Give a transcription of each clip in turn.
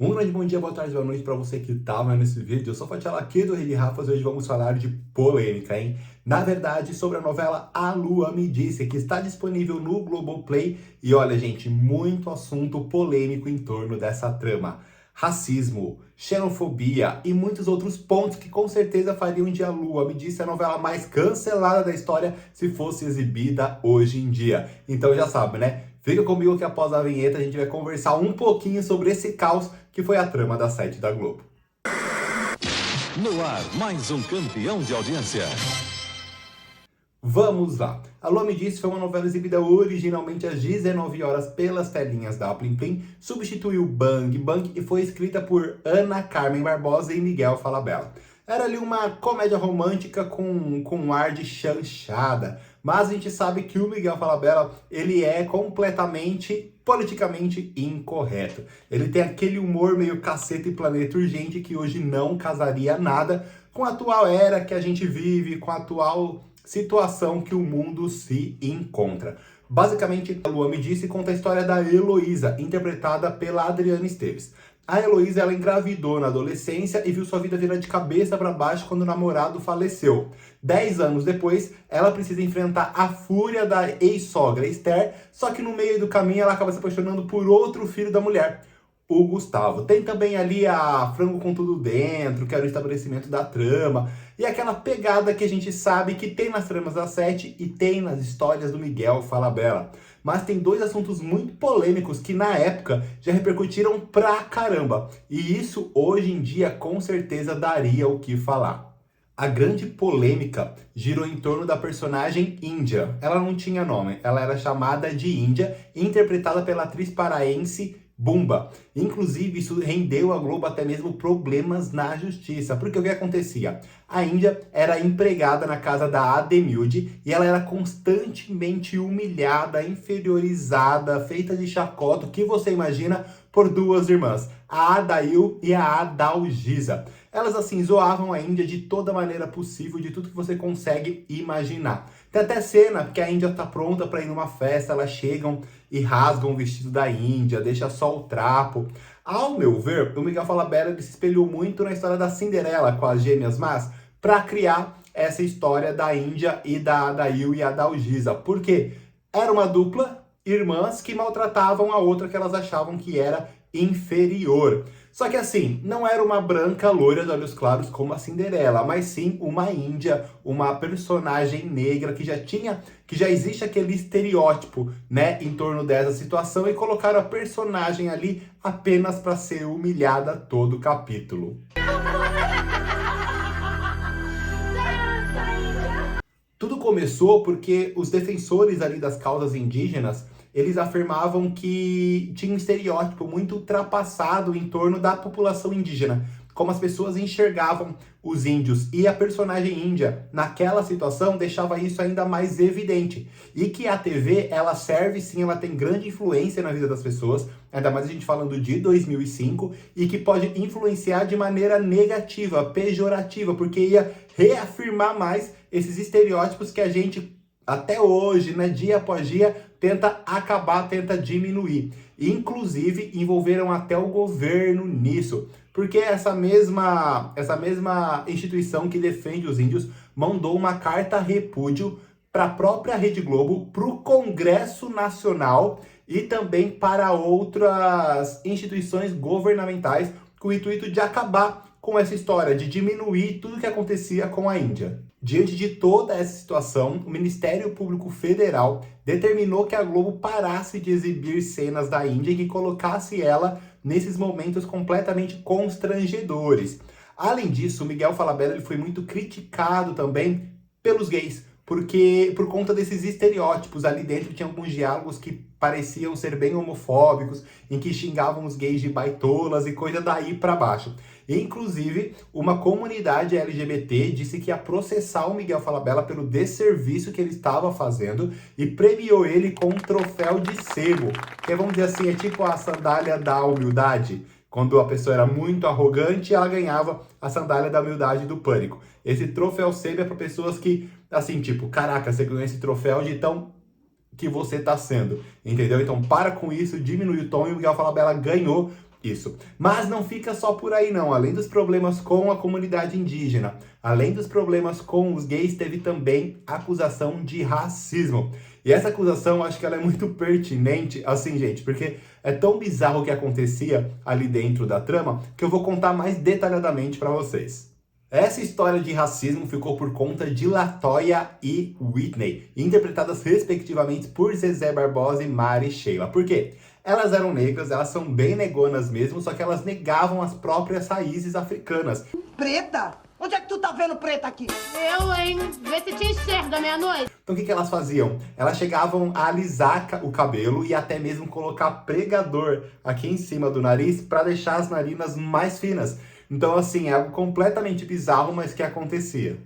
Um grande bom dia, boa tarde, boa noite para você que tá vendo esse vídeo. Eu sou Fatiala aqui do Rei de Rafas e hoje vamos falar de polêmica, hein? Na verdade, sobre a novela A Lua Me Disse, que está disponível no Globoplay. E olha, gente, muito assunto polêmico em torno dessa trama. Racismo, xenofobia e muitos outros pontos que com certeza fariam de A Lua Me Disse a novela mais cancelada da história se fosse exibida hoje em dia. Então já sabe, né? Fica comigo que após a vinheta a gente vai conversar um pouquinho sobre esse caos que foi a trama da 7 da Globo. No ar, mais um campeão de audiência. Vamos lá. A Lua Me Disse foi uma novela exibida originalmente às 19 horas pelas telinhas da Plim Plim, substituiu Bang Bang e foi escrita por Ana Carmen Barbosa e Miguel Falabella. Era ali uma comédia romântica com um ar de chanchada, mas a gente sabe que o Miguel Falabella, ele é completamente politicamente incorreto. Ele tem aquele humor meio Caceta e Planeta Urgente que hoje não casaria nada com a atual era que a gente vive, com a atual situação que o mundo se encontra. Basicamente, A Lua Me Disse conta a história da Heloísa, interpretada pela Adriana Esteves. A Heloísa, ela engravidou na adolescência e viu sua vida virar de cabeça para baixo quando o namorado faleceu. 10 anos depois, ela precisa enfrentar a fúria da ex-sogra Esther, só que no meio do caminho ela acaba se apaixonando por outro filho da mulher, o Gustavo. Tem também ali a Frango com Tudo Dentro, que era o estabelecimento da trama, e aquela pegada que a gente sabe que tem nas tramas da Sete e tem nas histórias do Miguel Falabella. Mas tem dois assuntos muito polêmicos que na época já repercutiram pra caramba. E isso hoje em dia com certeza daria o que falar. A grande polêmica girou em torno da personagem Índia. Ela não tinha nome, ela era chamada de Índia, interpretada pela atriz paraense Bumba. Inclusive, isso rendeu à Globo até mesmo problemas na justiça. Porque o que acontecia? A Índia era empregada na casa da Ademilde e ela era constantemente humilhada, inferiorizada, feita de chacota, o que você imagina, por duas irmãs, a Adail e a Adalgisa. Elas assim zoavam a Índia de toda maneira possível, de tudo que você consegue imaginar. Tem até cena que a Índia tá pronta para ir numa festa, elas chegam e rasgam o vestido da Índia, deixa só o trapo. Ao meu ver, o Miguel Falabella ele se espelhou muito na história da Cinderela com as gêmeas más para criar essa história da Índia e da Adail e a Adalgisa. Por quê? Era uma dupla, irmãs que maltratavam a outra que elas achavam que era inferior. Só que assim, não era uma branca loira de olhos claros como a Cinderela, mas sim uma índia, uma personagem negra que já existe aquele estereótipo, né, em torno dessa situação e colocaram a personagem ali apenas para ser humilhada todo o capítulo. Tudo começou porque os defensores ali das causas indígenas, eles afirmavam que tinha um estereótipo muito ultrapassado em torno da população indígena, como as pessoas enxergavam os índios. E a personagem índia, naquela situação, deixava isso ainda mais evidente. E que a TV, ela serve sim, ela tem grande influência na vida das pessoas, ainda mais a gente falando de 2005, e que pode influenciar de maneira negativa, pejorativa, porque ia reafirmar mais esses estereótipos que a gente até hoje, né, dia após dia, tenta acabar, tenta diminuir. Inclusive, envolveram até o governo nisso, porque essa mesma instituição que defende os índios mandou uma carta repúdio para a própria Rede Globo, para o Congresso Nacional e também para outras instituições governamentais, com o intuito de acabar com essa história, de diminuir tudo que acontecia com a Índia. Diante de toda essa situação, o Ministério Público Federal determinou que a Globo parasse de exibir cenas da Índia e que colocasse ela nesses momentos completamente constrangedores. Além disso, o Miguel Falabella ele foi muito criticado também pelos gays, porque por conta desses estereótipos ali dentro tinha alguns diálogos que pareciam ser bem homofóbicos, em que xingavam os gays de baitolas e coisa daí pra baixo. Inclusive, uma comunidade LGBT disse que ia processar o Miguel Falabella pelo desserviço que ele estava fazendo e premiou ele com um troféu de sebo, que vamos dizer assim, é tipo a sandália da humildade. Quando a pessoa era muito arrogante, ela ganhava a sandália da humildade do pânico. Esse troféu sebo é para pessoas que, assim, tipo, caraca, você ganhou esse troféu de tão que você tá sendo, entendeu? Então para com isso, diminui o tom, e o Miguel Falabella ganhou Isso. Mas não fica só por aí não. Além dos problemas com a comunidade indígena, além dos problemas com os gays, teve também acusação de racismo. E essa acusação, eu acho que ela é muito pertinente, assim, gente, porque é tão bizarro o que acontecia ali dentro da trama, que eu vou contar mais detalhadamente para vocês. Essa história de racismo ficou por conta de LaToya e Whitney, interpretadas respectivamente por Zezé Barbosa e Mari Sheila. Por quê? Elas eram negras, elas são bem negonas mesmo, só que elas negavam as próprias raízes africanas. Preta? Onde é que tu tá vendo preta aqui? Eu, hein? Vê se te enxerga meia-noite. Então o que elas faziam? Elas chegavam a alisar o cabelo e até mesmo colocar pregador aqui em cima do nariz para deixar as narinas mais finas. Então assim, é algo completamente bizarro, mas que acontecia.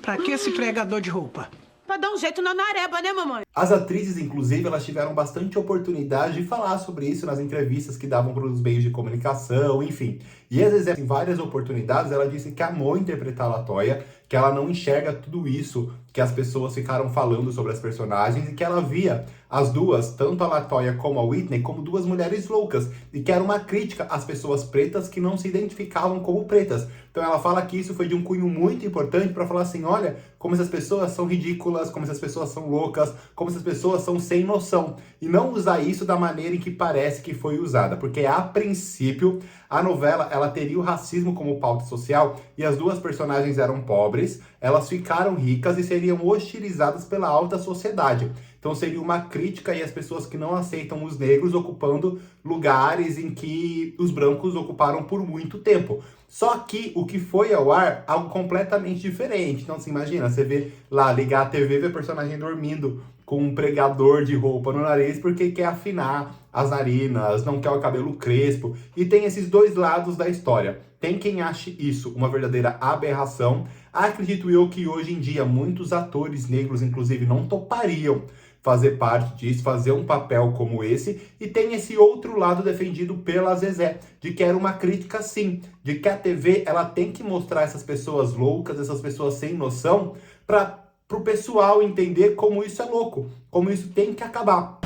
Pra que esse pregador de roupa? Pra dar um jeito na nareba, né, mamãe? As atrizes, inclusive, elas tiveram bastante oportunidade de falar sobre isso nas entrevistas que davam para os meios de comunicação, enfim. E às vezes, em várias oportunidades, ela disse que amou interpretar a LaToya, que ela não enxerga tudo isso que as pessoas ficaram falando sobre as personagens e que ela via as duas, tanto a LaToya como a Whitney, como duas mulheres loucas e que era uma crítica às pessoas pretas que não se identificavam como pretas. Então ela fala que isso foi de um cunho muito importante para falar assim, olha, como essas pessoas são ridículas, como essas pessoas são loucas, como essas pessoas são sem noção. E não usar isso da maneira em que parece que foi usada, porque a princípio a novela ela teria o racismo como pauta social e as duas personagens eram pobres, elas ficaram ricas e seriam hostilizadas pela alta sociedade. Então seria uma crítica aí às pessoas que não aceitam os negros ocupando lugares em que os brancos ocuparam por muito tempo. Só que o que foi ao ar, algo completamente diferente. Então, você imagina, você vê lá, ligar a TV e ver a personagem dormindo com um pregador de roupa no nariz porque quer afinar as narinas, não quer o cabelo crespo. E tem esses dois lados da história. Tem quem ache isso uma verdadeira aberração. Acredito eu que hoje em dia muitos atores negros, inclusive, não topariam fazer parte disso, fazer um papel como esse, e tem esse outro lado defendido pela Zezé, de que era uma crítica sim, de que a TV ela tem que mostrar essas pessoas loucas, essas pessoas sem noção, para o pessoal entender como isso é louco, como isso tem que acabar.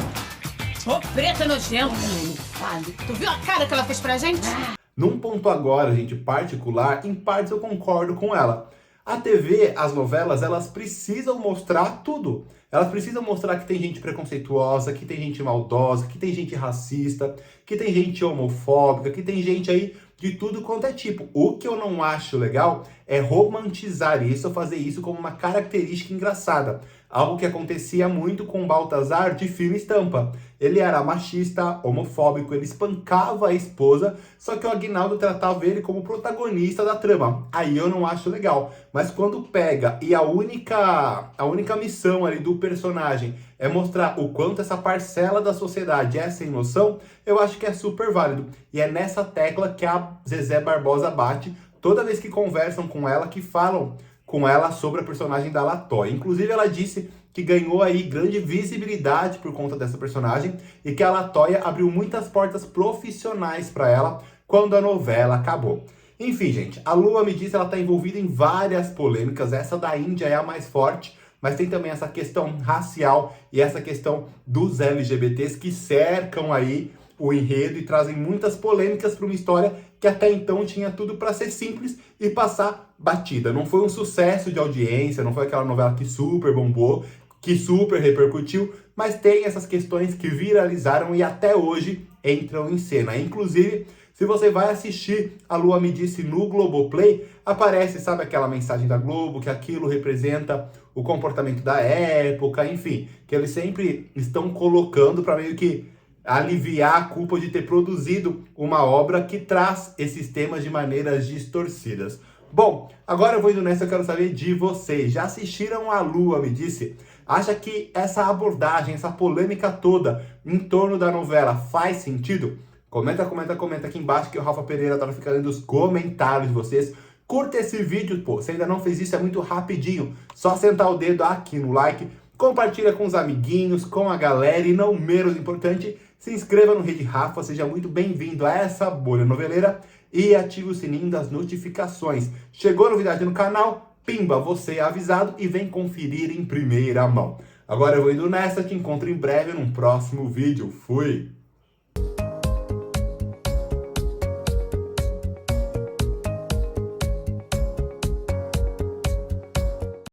Ô, preta nojenta, menino. Tu viu a cara que ela fez pra gente? Num ponto agora, gente, particular, em partes eu concordo com ela. A TV, as novelas, elas precisam mostrar tudo. Elas precisam mostrar que tem gente preconceituosa, que tem gente maldosa, que tem gente racista, que tem gente homofóbica, que tem gente aí de tudo quanto é tipo. O que eu não acho legal é romantizar isso ou fazer isso como uma característica engraçada. Algo que acontecia muito com o Baltazar de fina estampa. Ele era machista, homofóbico, ele espancava a esposa, só que o Aguinaldo tratava ele como protagonista da trama. Aí eu não acho legal. Mas quando pega e a única missão ali do personagem é mostrar o quanto essa parcela da sociedade é sem noção, eu acho que é super válido. E é nessa tecla que a Zezé Barbosa bate toda vez que conversam com ela, que falam com ela sobre a personagem da LaToya. Inclusive ela disse que ganhou aí grande visibilidade por conta dessa personagem e que a LaToya abriu muitas portas profissionais para ela quando a novela acabou. Enfim, gente, a Lua me disse que ela está envolvida em várias polêmicas, essa da Índia é a mais forte, mas tem também essa questão racial e essa questão dos LGBTs que cercam aí o enredo e trazem muitas polêmicas para uma história que até então tinha tudo para ser simples e passar batida. Não foi um sucesso de audiência, não foi aquela novela que super bombou, que super repercutiu, mas tem essas questões que viralizaram e até hoje entram em cena. Inclusive, se você vai assistir A Lua Me Disse no Globoplay, aparece, sabe aquela mensagem da Globo, que aquilo representa o comportamento da época, enfim, que eles sempre estão colocando para meio que aliviar a culpa de ter produzido uma obra que traz esses temas de maneiras distorcidas. Bom, agora eu vou indo nessa, eu quero saber de vocês. Já assistiram A Lua Me Disse? Acha que essa abordagem, essa polêmica toda em torno da novela faz sentido? Comenta aqui embaixo que o Rafa Pereira tá ficando nos comentários de vocês. Curta esse vídeo, pô. Se ainda não fez isso, é muito rapidinho. Só sentar o dedo aqui no like. Compartilha com os amiguinhos, com a galera. E não menos importante, se inscreva no Rede Rafa. Seja muito bem-vindo a essa bolha noveleira. E ative o sininho das notificações. Chegou novidade no canal? Pimba, você é avisado e vem conferir em primeira mão. Agora eu vou indo nessa. Te encontro em breve num próximo vídeo. Fui!